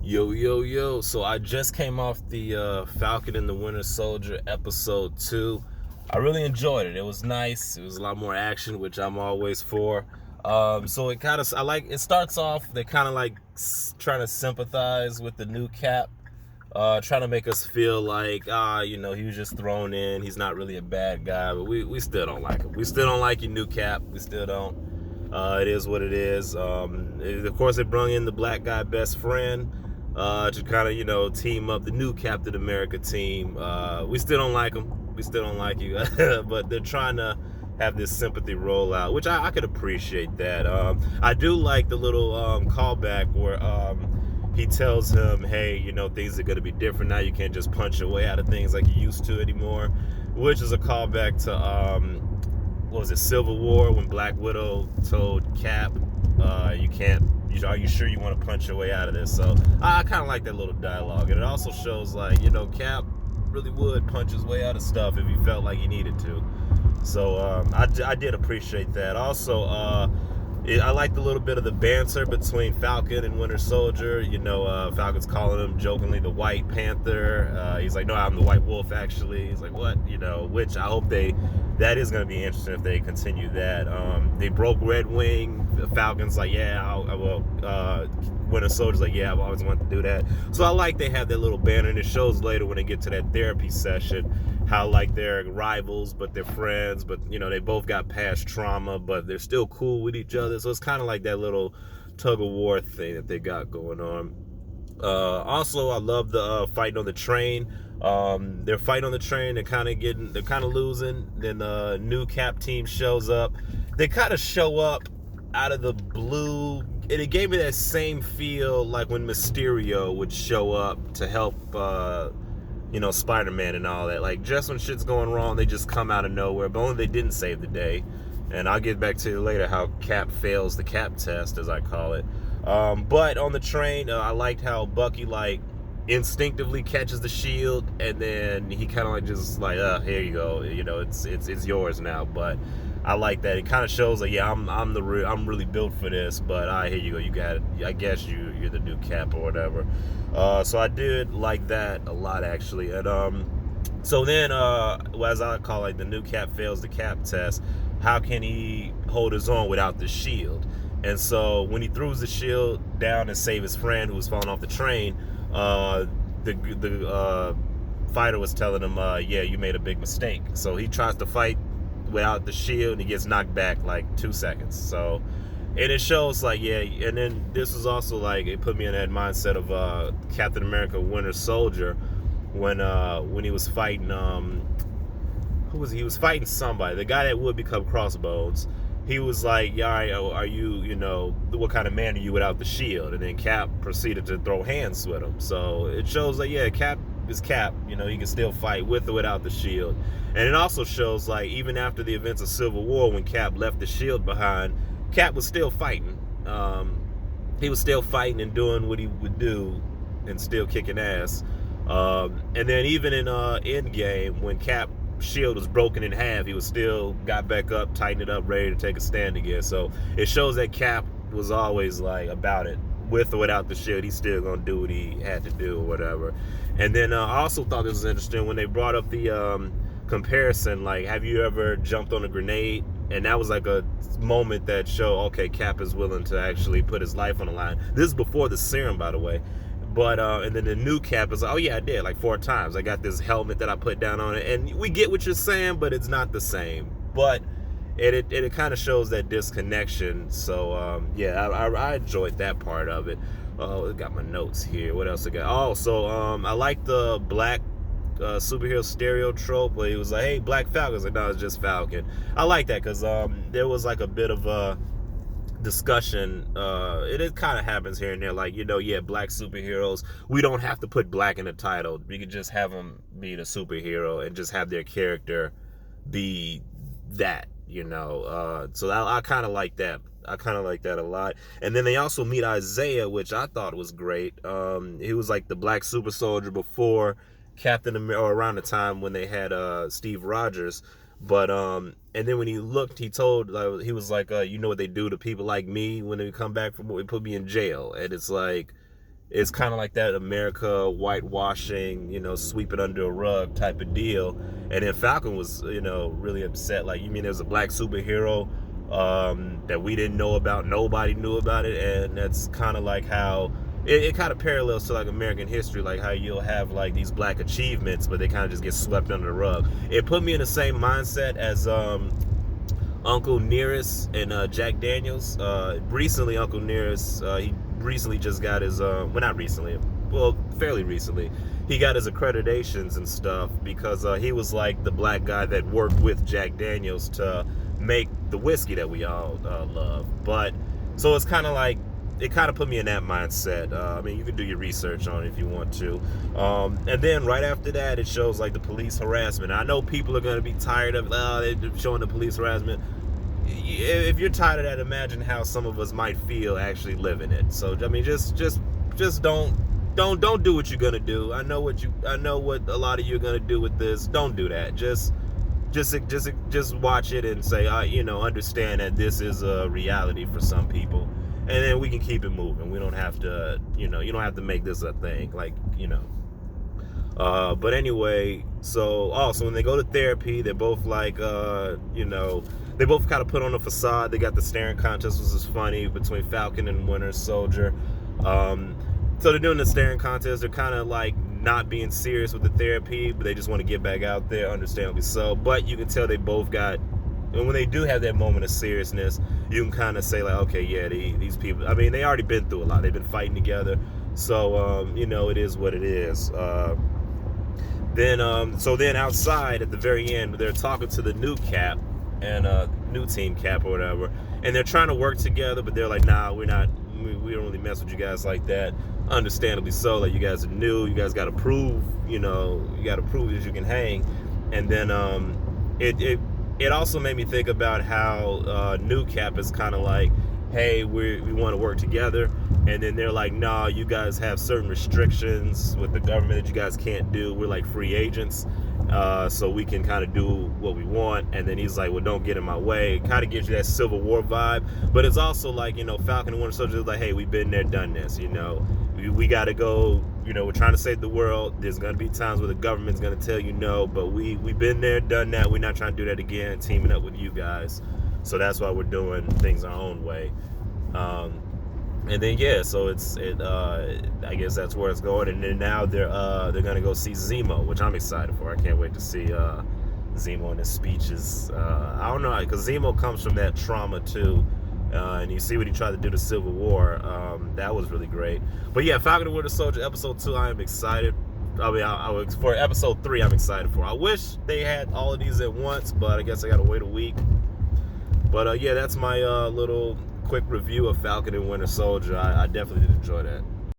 Yo, yo, yo. So I just came off the Falcon and the Winter Soldier episode 2. I really enjoyed it. It was nice. It was a lot more action, which I'm always for. So it kind of, it starts off, they kind of like trying to sympathize with the new Cap. Trying to make us feel like, he was just thrown in. He's not really a bad guy, but we still don't like him. We still don't like you, new Cap. We still don't. It is what it is. Of course, they brought in the black guy best friend to kind of, team up the new Captain America team. We still don't like him. We still don't like you. But they're trying to have this sympathy rollout, which I could appreciate that. I do like the little callback where he tells him, hey, things are going to be different now. You can't just punch your way out of things like you used to anymore, which is a callback to what was it, Civil War, when Black Widow told Cap, you can't, are you sure you want to punch your way out of this? So I kind of like that little dialogue. And it also shows, like, Cap really would punch his way out of stuff if he felt like he needed to. So I did appreciate that. Also, I liked a little bit of the banter between Falcon and Winter Soldier. Falcon's calling him jokingly the White Panther. He's like, no, I'm the White Wolf, actually. He's like, what? Which I hope that is going to be interesting if they continue that. They broke Red Wing. Falcon's like, yeah, Winter Soldier's like, yeah, I've always wanted to do that. So I like they have that little banner, and it shows later when they get to that therapy session how, like, they're rivals, but they're friends, but, they both got past trauma, but they're still cool with each other. So it's kind of like that little tug-of-war thing that they got going on. Also, I love the fighting on the train. They're fighting on the train. They're kind of losing. Then the new Cap team shows up. They kind of show up out of the blue, and it gave me that same feel like when Mysterio would show up to help Spider-Man and all that. Like, just when shit's going wrong, they just come out of nowhere. But only they didn't save the day. And I'll get back to later how Cap fails the Cap test, as I call it. But on the train, I liked how Bucky, like, instinctively catches the shield, and then he kind of like just like, here you go. It's yours now. But I like that. It kind of shows like, yeah, I'm really built for this. But here you go. You got it. I guess you're the new Cap or whatever. So I did like that a lot, actually. And so then, as I call it, the new Cap fails the Cap test. How can he hold his own without the shield? And so when he throws the shield down and save his friend who was falling off the train, the fighter was telling him, yeah, you made a big mistake. So he tries to fight without the shield, and he gets knocked back like 2 seconds. So, and it shows like, yeah, and then this was also like, it put me in that mindset of Captain America Winter Soldier when he was fighting he was fighting somebody, the guy that would become Crossbones. He was like, yeah, are you, what kind of man are you without the shield? And then Cap proceeded to throw hands with him. So it shows like, yeah, Cap is Cap. He can still fight with or without the shield. And it also shows like, even after the events of Civil War, when Cap left the shield behind, Cap was still fighting. He was still fighting and doing what he would do and still kicking ass. And then even in Endgame, when Cap shield was broken in half, he was still got back up, tightened it up, ready to take a stand again. So it shows that Cap was always like about it, with or without the shield. He's still gonna do what he had to do or whatever. And then I also thought this was interesting when they brought up the comparison, like, have you ever jumped on a grenade? And that was like a moment that showed, okay, Cap is willing to actually put his life on the line. This is before the serum, by the way. But and then the new Cap is like, oh yeah, I did, like 4 times. I got this helmet that I put down on it, and we get what you're saying, but it's not the same. But it kind of shows that disconnection. So yeah, I enjoyed that part of it. I got my notes here. What else I got? Oh, so I like the black superhero stereotype where he was like, hey, Black Falcon. I was like, no, it's just Falcon. I like that because there was like a bit of a discussion. It kind of happens here and there, like, yeah, black superheroes, we don't have to put black in the title. We could just have them be the superhero and just have their character be that, so I kind of like that. I kind of like that a lot. And then they also meet Isaiah, which I thought was great. He was like the black super soldier before Captain America, or around the time when they had Steve Rogers. But and then when he looked, he told, he was like, you know what they do to people like me when they come back from, they put me in jail. And it's like, it's kind of like that America whitewashing, sweep it under a rug type of deal. And then Falcon was, really upset. Like, you mean there's a black superhero that we didn't know about, nobody knew about it, and that's kind of like how it kind of parallels to like American history, like how you'll have like these black achievements, but they kind of just get swept under the rug. It put me in the same mindset as Uncle Nearest and Jack Daniels. Recently, Uncle Nearest, he recently just got his, well, not recently, well, fairly recently, he got his accreditations and stuff because he was like the black guy that worked with Jack Daniels to make the whiskey that we all love. But, so it's kind of like, it kind of put me in that mindset. I mean, you can do your research on it if you want to. And then right after that, it shows like the police harassment. I know people are going to be tired of, they're showing the police harassment. If you're tired of that, imagine how some of us might feel actually living it. So, I mean, just don't do what you're going to do. I know what a lot of you are going to do with this. Don't do that. Just watch it and say, understand that this is a reality for some people. And then we can keep it moving. We don't have to, you don't have to make this a thing. Like, but anyway, so when they go to therapy, they're both like, they both kind of put on a facade. They got the staring contest, which is funny, between Falcon and Winter Soldier. So they're doing the staring contest. They're kind of like not being serious with the therapy, but they just want to get back out there, understandably so. But you can tell they both got, and when they do have that moment of seriousness, you can kind of say like, okay, yeah, these people, I mean, they already been through a lot. They've been fighting together. So, it is what it is. Then outside at the very end, they're talking to the new Cap and new team Cap or whatever, and they're trying to work together, but they're like, nah, we don't really mess with you guys like that. Understandably so. Like, you guys are new. You guys got to prove, you got to prove that you can hang. And then it also made me think about how New Cap is kind of like, hey, we want to work together. And then they're like, nah, you guys have certain restrictions with the government that you guys can't do. We're like free agents, so we can kind of do what we want. And then he's like, well, don't get in my way. It kind of gives you that Civil War vibe. But it's also like, Falcon and Winter Soldier is like, hey, we've been there, done this, we got to go, we're trying to save the world. There's going to be times where the government's going to tell you no, but we've been there, done that. We're not trying to do that again, teaming up with you guys. So that's why we're doing things our own way. And then, yeah, so I guess that's where it's going. And then now they're going to go see Zemo, which I'm excited for. I can't wait to see Zemo and his speeches. I don't know, because Zemo comes from that trauma too. And you see what he tried to do to Civil War. That was really great. But yeah, Falcon and Winter Soldier episode 2, I am excited. I mean, for episode 3, I'm excited for. I wish they had all of these at once, but I guess I gotta wait a week. But yeah, that's my little quick review of Falcon and Winter Soldier. I definitely did enjoy that.